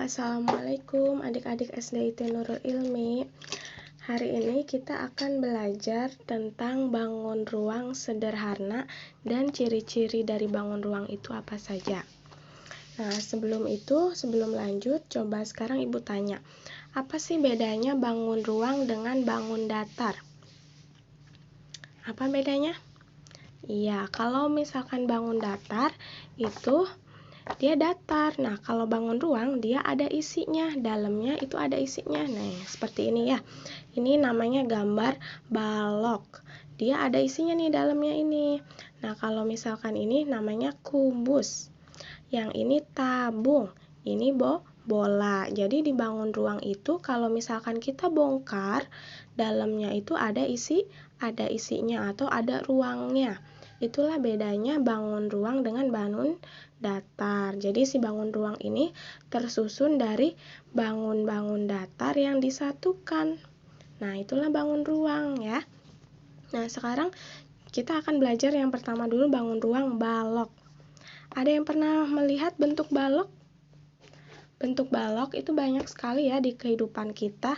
Assalamualaikum adik-adik SDIT Nurul Ilmi. Hari ini kita akan belajar tentang bangun ruang sederhana dan ciri-ciri dari bangun ruang itu apa saja. Nah, sebelum lanjut, coba sekarang Ibu tanya, apa sih bedanya bangun ruang dengan bangun datar? Apa bedanya? Iya, kalau misalkan bangun datar itu dia datar. Nah, kalau bangun ruang dia ada isinya, dalamnya itu ada isinya. Nah, seperti ini ya. Ini namanya gambar balok. Dia ada isinya nih dalamnya ini. Nah, kalau misalkan ini namanya kubus. Yang ini tabung. Ini bola. Jadi di bangun ruang itu kalau misalkan kita bongkar, dalamnya itu ada isinya atau ada ruangnya. Itulah bedanya bangun ruang dengan bangun datar. Jadi si bangun ruang ini tersusun dari bangun-bangun datar yang disatukan. Nah, itulah bangun ruang ya. Nah, sekarang kita akan belajar yang pertama dulu bangun ruang balok. Ada yang pernah melihat bentuk balok? Bentuk balok itu banyak sekali ya di kehidupan kita,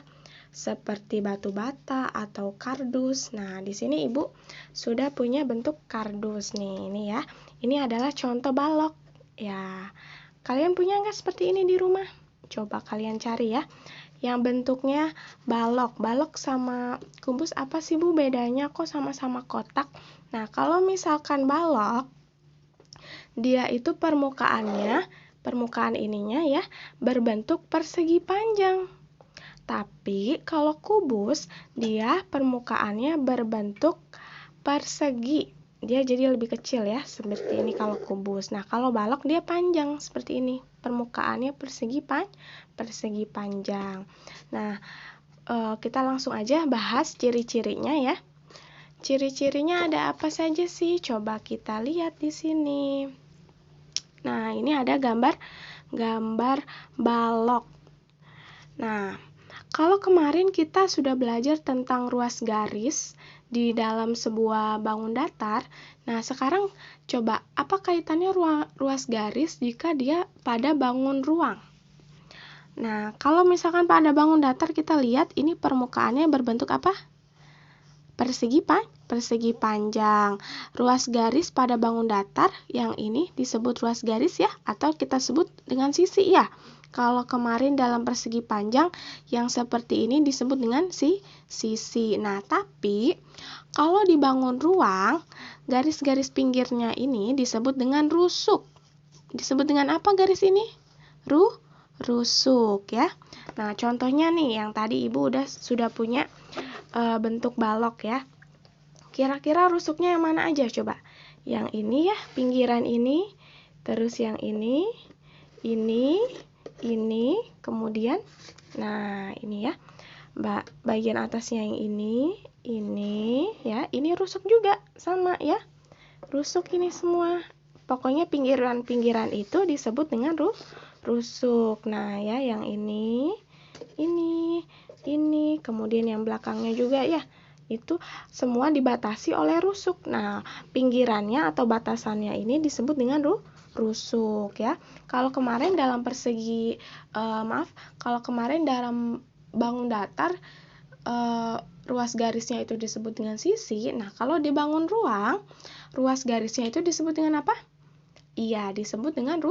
seperti batu bata atau kardus. Nah, di sini Ibu sudah punya bentuk kardus nih, ini ya. Ini adalah contoh balok. Ya, kalian punya nggak seperti ini di rumah? Coba kalian cari ya. Yang bentuknya balok. Balok sama kubus apa sih Bu bedanya? Kok sama-sama kotak? Nah, kalau misalkan balok, dia itu permukaan ininya ya berbentuk persegi panjang. Tapi kalau kubus dia permukaannya berbentuk persegi. Dia jadi lebih kecil ya, seperti ini kalau kubus. Nah, kalau balok dia panjang seperti ini. Permukaannya persegi panjang. Nah, kita langsung aja bahas ciri-cirinya ya. Ciri-cirinya ada apa saja sih? Coba kita lihat di sini. Nah, ini ada gambar balok. Nah, kalau kemarin kita sudah belajar tentang ruas garis di dalam sebuah bangun datar, nah sekarang coba apa kaitannya ruas garis jika dia pada bangun ruang? Nah, kalau misalkan pada bangun datar kita lihat ini permukaannya berbentuk apa? Persegi panjang. Ruas garis pada bangun datar yang ini disebut ruas garis ya, atau kita sebut dengan sisi ya. Kalau kemarin dalam persegi panjang yang seperti ini disebut dengan sisi. Nah, tapi kalau dibangun ruang, garis-garis pinggirnya ini disebut dengan rusuk. Disebut dengan apa garis ini? Rusuk ya. Nah, contohnya nih yang tadi Ibu sudah punya bentuk balok ya. Kira-kira rusuknya yang mana aja coba? Yang ini ya, pinggiran ini, terus yang ini, kemudian nah ini ya. Bagian atasnya yang ini ya. Ini rusuk juga sama ya. Rusuk ini semua. Pokoknya pinggiran-pinggiran itu disebut dengan rusuk. Nah, ya yang ini, kemudian yang belakangnya juga ya. Itu semua dibatasi oleh rusuk. Nah, pinggirannya atau batasannya ini disebut dengan rusuk ya. Kalau kemarin dalam dalam bangun datar ruas garisnya itu disebut dengan sisi. Nah, kalau dibangun ruang, ruas garisnya itu disebut dengan apa? Iya, disebut dengan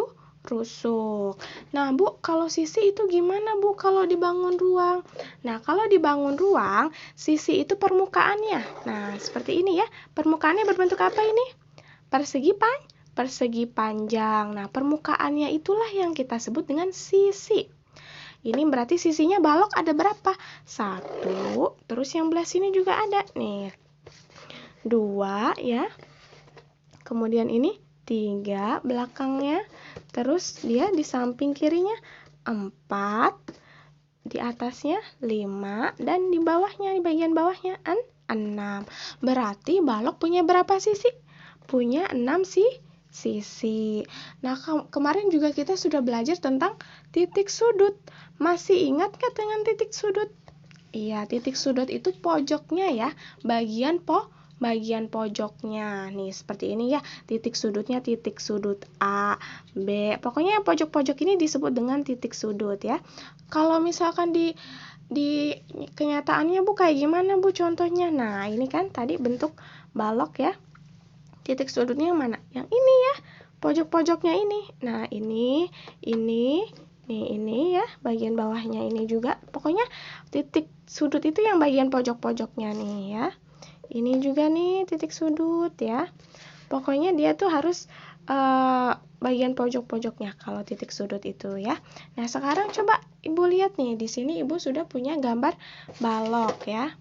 rusuk. Nah, Bu, kalau sisi itu gimana, Bu, kalau dibangun ruang? Nah, kalau dibangun ruang, sisi itu permukaannya. Nah, seperti ini ya. Permukaannya berbentuk apa ini? Persegi panjang. Nah, permukaannya itulah yang kita sebut dengan sisi. Ini berarti sisinya balok ada berapa? 1, terus yang belah sini juga ada nih. 2 ya. Kemudian ini 3 belakangnya. Terus dia di samping kirinya 4, di atasnya 5, dan di bawahnya, di bagian bawahnya 6. Berarti balok punya berapa sisi? Punya 6 sisi. Nah, kemarin juga kita sudah belajar tentang titik sudut. Masih ingat nggak dengan titik sudut? Iya, titik sudut itu pojoknya ya, bagian bagian pojoknya. Nih, seperti ini ya. Titik sudutnya titik sudut A, B. Pokoknya pojok-pojok ini disebut dengan titik sudut ya. Kalau misalkan di kenyataannya Bu kayak gimana Bu contohnya? Nah, ini kan tadi bentuk balok ya. Titik sudutnya yang mana? Yang ini ya. Pojok-pojoknya ini. Nah, ini ya, bagian bawahnya ini juga. Pokoknya titik sudut itu yang bagian pojok-pojoknya nih ya. Ini juga nih titik sudut ya. Pokoknya dia tuh harus bagian pojok-pojoknya kalau titik sudut itu ya. Nah, sekarang coba Ibu lihat nih, di sini Ibu sudah punya gambar balok ya.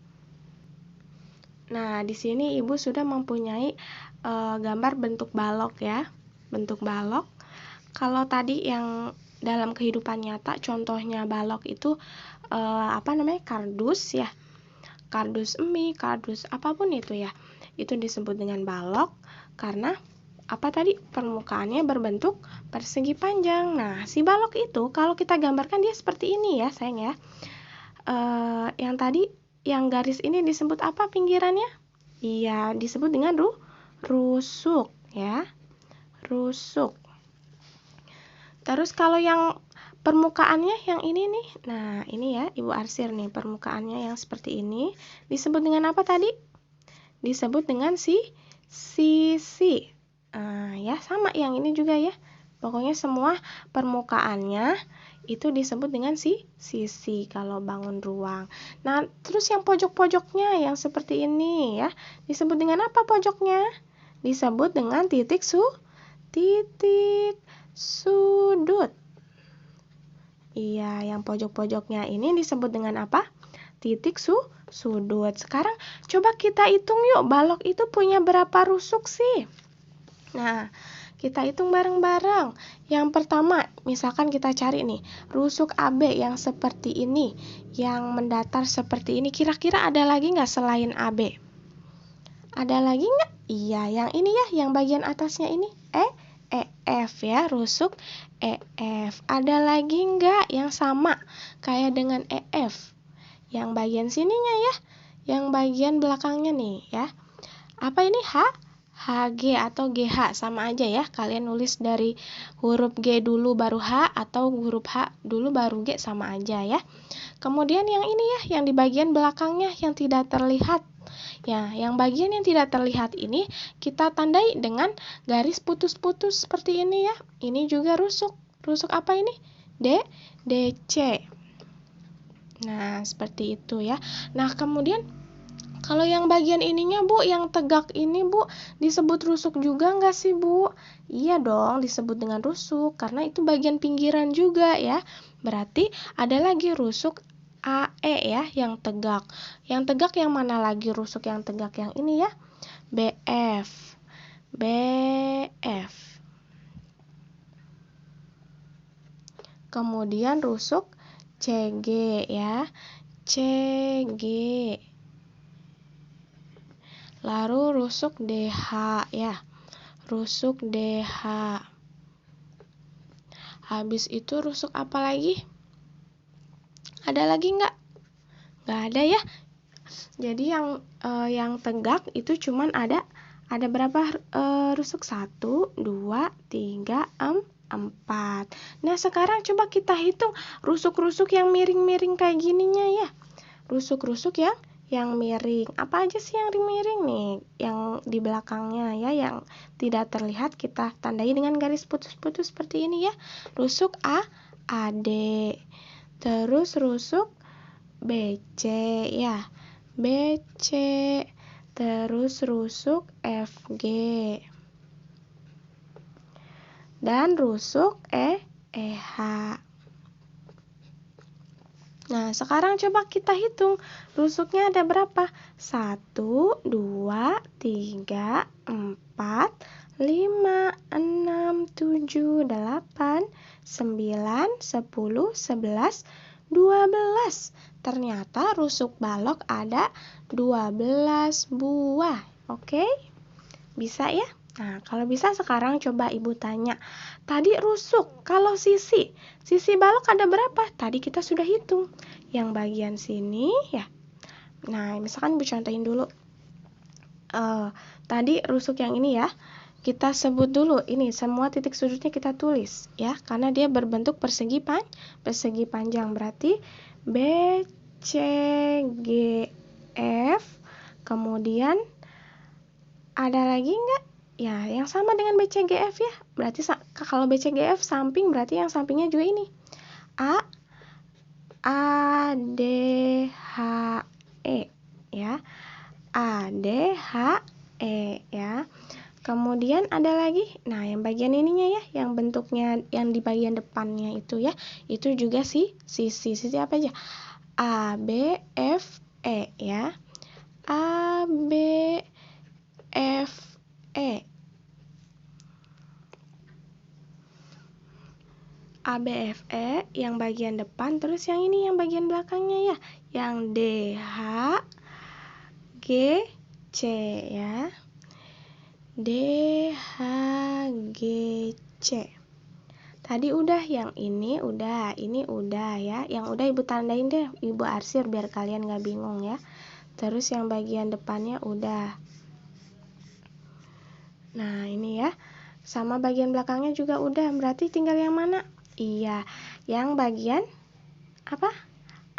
Nah, di sini Ibu sudah mempunyai gambar bentuk balok ya. Bentuk balok. Kalau tadi yang dalam kehidupan nyata contohnya balok itu kardus ya. Kardus mie, kardus apapun itu ya. Itu disebut dengan balok karena apa tadi? Permukaannya berbentuk persegi panjang. Nah, si balok itu kalau kita gambarkan dia seperti ini ya, sayang ya. Yang tadi yang garis ini disebut apa pinggirannya? Iya, disebut dengan rusuk ya. Rusuk. Terus kalau yang permukaannya yang ini nih. Nah, ini ya, Ibu arsir nih permukaannya yang seperti ini disebut dengan apa tadi? Disebut dengan sisi. Ya, sama yang ini juga ya. Pokoknya semua permukaannya itu disebut dengan sisi kalau bangun ruang. Nah, terus yang pojok-pojoknya yang seperti ini ya, disebut dengan apa pojoknya? Disebut dengan titik sudut. Iya, yang pojok-pojoknya ini disebut dengan apa? Titik sudut. Sekarang coba kita hitung yuk, balok itu punya berapa rusuk sih? Nah, kita hitung bareng-bareng. Yang pertama, misalkan kita cari nih, rusuk AB yang seperti ini, yang mendatar seperti ini. Kira-kira ada lagi nggak selain AB? Ada lagi nggak? Iya, yang ini ya, yang bagian atasnya ini. EF ya, rusuk EF. Ada lagi nggak yang sama kayak dengan EF? Yang bagian sininya ya, yang bagian belakangnya nih ya. Apa ini? HG atau GH, sama aja ya. Kalian nulis dari huruf G dulu baru H atau huruf H dulu baru G, sama aja ya. Kemudian yang ini ya, yang di bagian belakangnya yang tidak terlihat. Ya, yang bagian yang tidak terlihat ini kita tandai dengan garis putus-putus seperti ini ya. Ini juga rusuk. Rusuk apa ini? DC. Nah, seperti itu ya. Nah, kemudian kalau yang bagian ininya Bu, yang tegak ini Bu, disebut rusuk juga nggak sih Bu? Iya dong, disebut dengan rusuk, karena itu bagian pinggiran juga ya. Berarti ada lagi rusuk AE ya, yang tegak. Yang tegak yang mana lagi rusuk yang tegak yang ini ya? BF. Kemudian rusuk CG ya. CG. Lalu rusuk DH ya. Rusuk DH. Habis itu rusuk apa lagi? Ada lagi nggak? Nggak ada ya. Jadi yang tegak itu cuman ada berapa rusuk? 1, 2, 3, 4. Nah, sekarang coba kita hitung rusuk-rusuk yang miring-miring kayak gininya ya. Rusuk-rusuk yang miring. Apa aja sih yang miring nih? Yang di belakangnya ya, yang tidak terlihat kita tandai dengan garis putus-putus seperti ini ya. Rusuk AD. Terus rusuk BC ya. BC. Terus rusuk FG. Dan rusuk EH. Nah, sekarang coba kita hitung. Rusuknya ada berapa? 1, 2, 3, 4, 5, 6, 7, 8, 9, 10, 11, 12. Ternyata rusuk balok ada 12 buah. Oke? Bisa ya? Nah, kalau bisa sekarang coba Ibu tanya. Tadi rusuk, kalau sisi balok ada berapa? Tadi kita sudah hitung. Yang bagian sini ya. Nah, misalkan Ibu contohin dulu. tadi rusuk yang ini ya. Kita sebut dulu, ini semua titik sudutnya kita tulis ya, karena dia berbentuk persegi panjang. Berarti B, C, G, F. Kemudian ada lagi enggak? Ya, yang sama dengan B, C, G, F ya. Berarti kalau B, C, G, F samping, berarti yang sampingnya juga ini. A, D, H, E ya. A, D, H, E ya. Kemudian ada lagi, nah yang bagian ininya ya, yang bentuknya yang di bagian depannya itu ya, itu juga sisi apa aja? A, B, F, E ya. A, B, F, E. A, B, F, E yang bagian depan, terus yang ini yang bagian belakangnya ya, yang D, H, G, C ya. D, H, G, C. Tadi udah, yang ini udah ya. Yang udah Ibu tandain deh, Ibu arsir biar kalian gak bingung ya. Terus yang bagian depannya udah. Nah, ini ya. Sama bagian belakangnya juga udah. Berarti tinggal yang mana? Iya, yang bagian apa?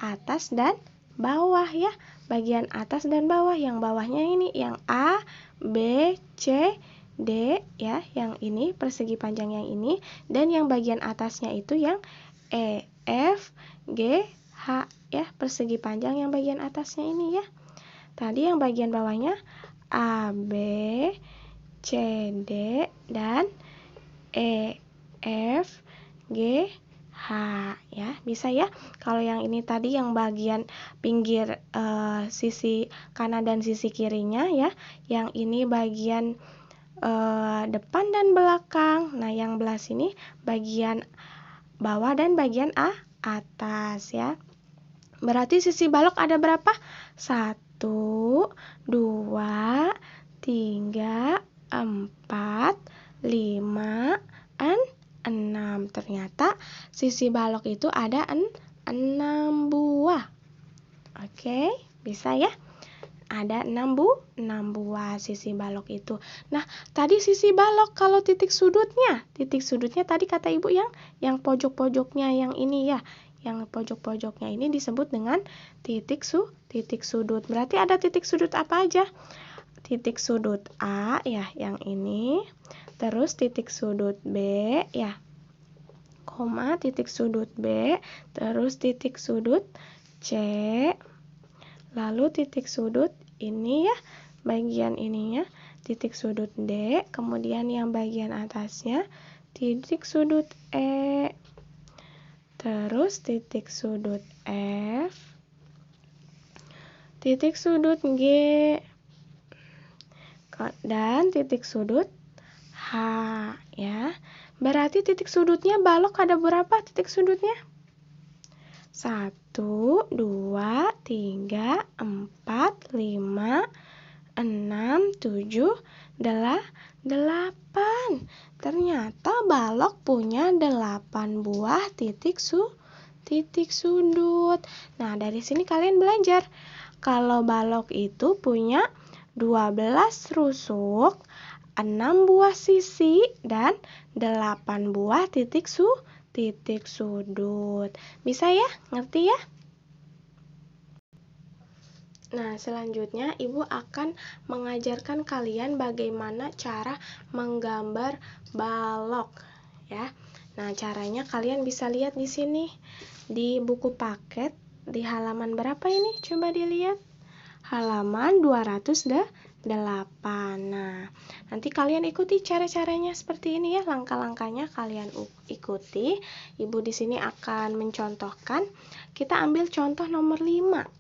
Atas dan bawah ya. Bagian atas dan bawah. Yang bawahnya ini, yang A, B, C, D ya, yang ini persegi panjang yang ini, dan yang bagian atasnya itu yang E, F, G, H ya, persegi panjang yang bagian atasnya ini ya. Tadi yang bagian bawahnya A, B, C, D dan E, F, G, H ya. Bisa ya. Kalau yang ini tadi yang bagian pinggir sisi kanan dan sisi kirinya ya. Yang ini bagian depan dan belakang. Nah, yang belah sini bagian bawah dan bagian atas ya. Berarti sisi balok ada berapa? 1, 2, 3, 4, 5, 6. Ternyata sisi balok itu ada 6 buah. Oke, bisa ya? Ada 6 buah sisi balok itu. Nah, tadi sisi balok, kalau titik sudutnya tadi kata Ibu yang pojok-pojoknya yang ini ya. Yang pojok-pojoknya ini disebut dengan titik sudut. Berarti ada titik sudut apa aja? Titik sudut A ya, yang ini. Terus titik sudut B ya. Koma, titik sudut B, terus titik sudut C. Lalu titik sudut ini ya, bagian ininya titik sudut D, kemudian yang bagian atasnya titik sudut E, terus titik sudut F, titik sudut G, dan titik sudut H ya. Berarti titik sudutnya balok ada berapa titik sudutnya? 1, 2, 3, 4, 5, 6, 7, 8. Ternyata balok punya 8 buah titik sudut. Nah, dari sini kalian belajar kalau balok itu punya 12 rusuk, 6 buah sisi, dan 8 buah titik sudut. Bisa ya? Ngerti ya? Nah, selanjutnya Ibu akan mengajarkan kalian bagaimana cara menggambar balok ya. Nah, caranya kalian bisa lihat di sini di buku paket di halaman berapa ini? Coba dilihat. Halaman 208. Nah, nanti kalian ikuti cara-caranya seperti ini ya, langkah-langkahnya kalian ikuti. Ibu di sini akan mencontohkan. Kita ambil contoh nomor 5.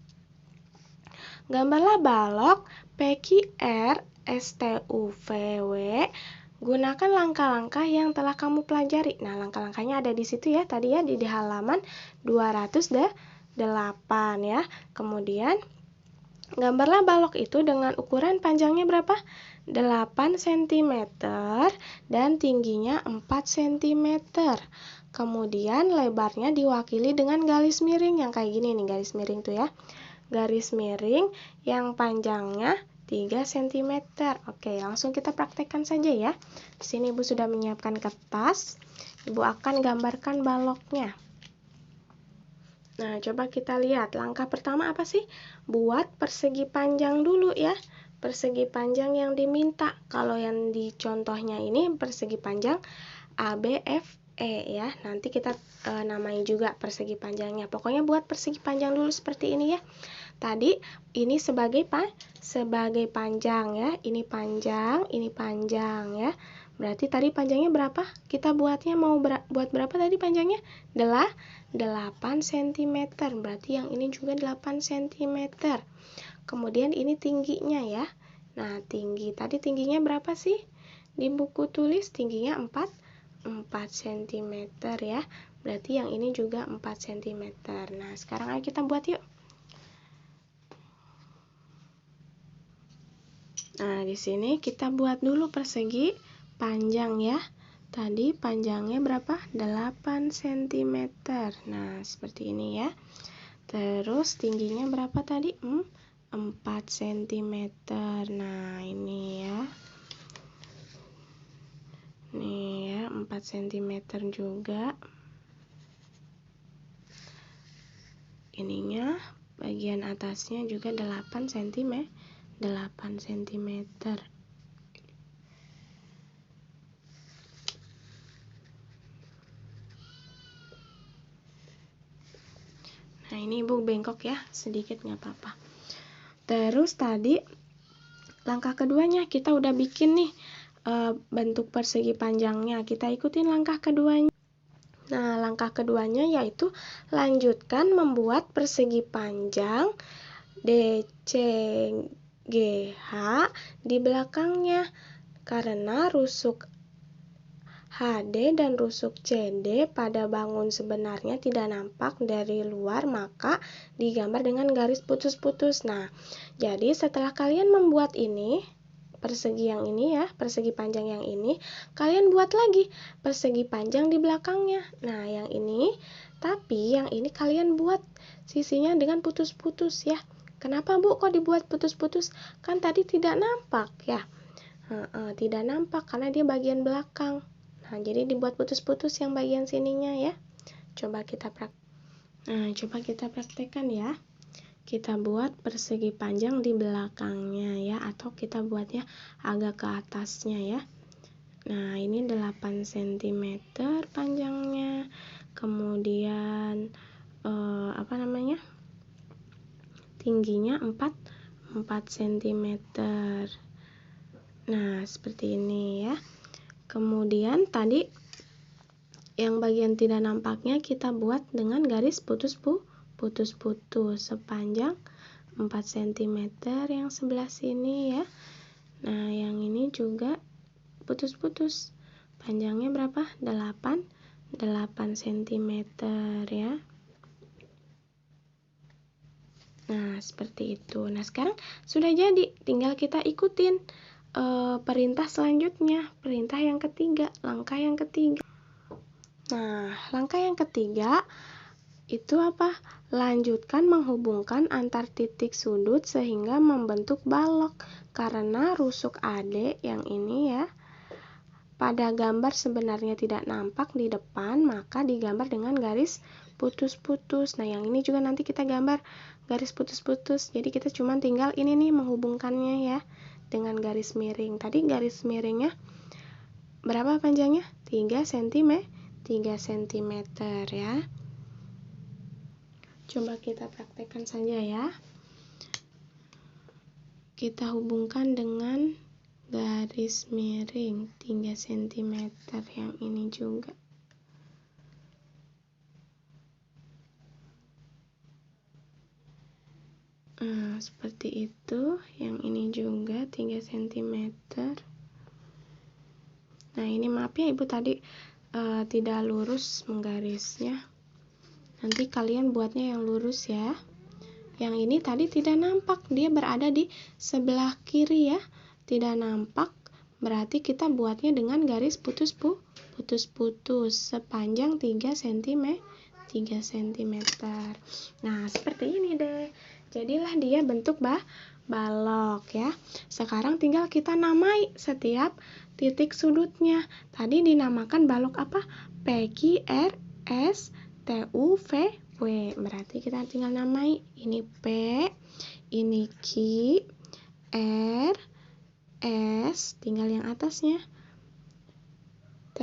Gambarlah balok PQR STUVW. Gunakan langkah-langkah yang telah kamu pelajari. Nah, langkah-langkahnya ada di situ ya, tadi ya di halaman 208 ya. Kemudian gambarlah balok itu dengan ukuran panjangnya berapa? 8 cm dan tingginya 4 cm. Kemudian lebarnya diwakili dengan garis miring yang kayak gini nih, garis miring tuh ya. Garis miring yang panjangnya 3 cm. Oke, langsung kita praktekkan saja ya. Di sini Ibu sudah menyiapkan kertas. Ibu akan gambarkan baloknya. Nah, coba kita lihat. Langkah pertama apa sih? Buat persegi panjang dulu ya. Persegi panjang yang diminta. Kalau yang di contohnya ini persegi panjang ABFE ya. Nanti kita namai juga persegi panjangnya. Pokoknya buat persegi panjang dulu seperti ini ya. Tadi ini sebagai panjang ya. Ini panjang ya. Berarti tadi panjangnya berapa? Kita buatnya mau buat berapa tadi panjangnya? 8 cm. Berarti yang ini juga 8 cm. Kemudian ini tingginya ya. Nah, tadi tingginya berapa sih? Di buku tulis tingginya 4 cm ya. Berarti yang ini juga 4 cm. Nah, sekarang ayo kita buat yuk. Nah, di sini kita buat dulu persegi panjang ya. Tadi panjangnya berapa? 8 cm. Nah, seperti ini ya. Terus tingginya berapa tadi? 4 cm. Nah, ini ya. Nih ya, 4 cm juga. Ininya bagian atasnya juga 8 cm. 8 cm. Nah, ini Ibu bengkok ya, sedikit nggak apa-apa. Terus tadi langkah keduanya kita udah bikin nih bentuk persegi panjangnya. Kita ikutin langkah keduanya. Nah, langkah keduanya yaitu lanjutkan membuat persegi panjang DCGH di belakangnya. Karena rusuk HD dan rusuk CD pada bangun sebenarnya tidak nampak dari luar, maka digambar dengan garis putus-putus. Nah, jadi setelah kalian membuat ini, persegi yang ini ya, persegi panjang yang ini, kalian buat lagi persegi panjang di belakangnya. Nah, yang ini, tapi yang ini kalian buat sisinya dengan putus-putus ya. Kenapa Bu kok dibuat putus-putus? Kan tadi tidak nampak ya. Tidak nampak karena dia bagian belakang. Nah, jadi dibuat putus-putus yang bagian sininya ya. Coba kita praktekkan ya. Kita buat persegi panjang di belakangnya ya, atau kita buatnya agak ke atasnya ya. Nah, ini 8 cm panjangnya. Kemudian tingginya 4 cm. Nah, seperti ini ya. Kemudian tadi yang bagian tidak nampaknya kita buat dengan garis putus-putus sepanjang 4 cm yang sebelah sini ya. Nah, yang ini juga putus-putus. Panjangnya berapa? 8 cm ya. Nah, seperti itu. Nah, sekarang sudah jadi. Tinggal kita ikutin perintah selanjutnya, perintah yang ketiga, langkah yang ketiga. Nah, langkah yang ketiga itu apa? Lanjutkan menghubungkan antar titik sudut sehingga membentuk balok. Karena rusuk AD yang ini ya, pada gambar sebenarnya tidak nampak di depan, maka digambar dengan garis putus-putus. Nah, yang ini juga nanti kita gambar garis putus-putus. Jadi kita cuma tinggal ini nih menghubungkannya ya dengan garis miring. Tadi garis miringnya berapa panjangnya? 3 cm ya. Coba kita praktekkan saja ya. Kita hubungkan dengan garis miring 3 cm yang ini juga. Nah, seperti itu. Yang ini juga 3 cm. Nah, ini maaf ya Ibu tadi tidak lurus menggarisnya. Nanti kalian buatnya yang lurus ya. Yang ini tadi tidak nampak, dia berada di sebelah kiri ya. Tidak nampak, berarti kita buatnya dengan garis putus-putus sepanjang 3 cm. Nah, seperti ini deh. Jadilah dia bentuk balok ya. Sekarang tinggal kita namai setiap titik sudutnya. Tadi dinamakan balok apa? P, Q, R, S, T, U, V, W. Berarti kita tinggal namai. Ini P, ini Q, R, S, tinggal yang atasnya. T,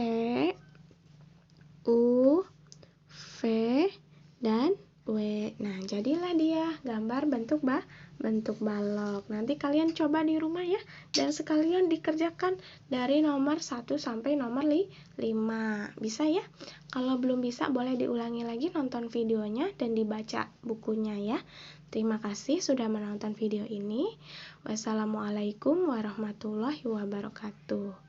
U, V, dan W. Nah, jadilah dia gambar bentuk balok. Nanti kalian coba di rumah ya, dan sekalian dikerjakan dari nomor 1 sampai nomor 5. Bisa ya? Kalau belum bisa boleh diulangi lagi nonton videonya dan dibaca bukunya ya. Terima kasih sudah menonton video ini. Wassalamualaikum warahmatullahi wabarakatuh.